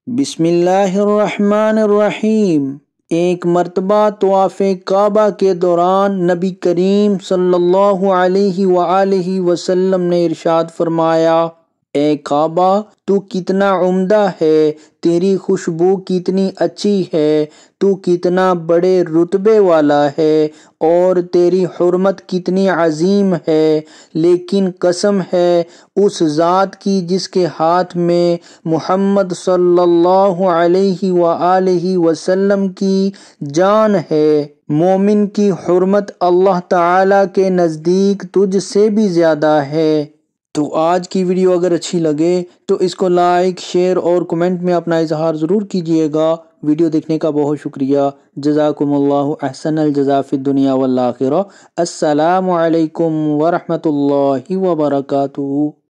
بسم اللہ الرحمن الرحیم۔ ایک مرتبہ طواف کعبہ کے دوران نبی کریم صلی اللہ علیہ وآلہ وسلم نے ارشاد فرمایا، اے کعبہ تو کتنا عمدہ ہے، تیری خوشبو کتنی اچھی ہے، تو کتنا بڑے رتبے والا ہے اور تیری حرمت کتنی عظیم ہے، لیکن قسم ہے اس ذات کی جس کے ہاتھ میں محمد صلی اللہ علیہ وآلہ وسلم کی جان ہے، مومن کی حرمت اللہ تعالیٰ کے نزدیک تجھ سے بھی زیادہ ہے۔ تو آج کی ویڈیو اگر اچھی لگے تو اس کو لائک، شیئر اور کمنٹ میں اپنا اظہار ضرور کیجیے گا۔ ویڈیو دیکھنے کا بہت شکریہ۔ جزاکم اللہ احسن الجزا فی الدنیا والآخرہ۔ السلام علیکم ورحمۃ اللہ وبرکاتہ۔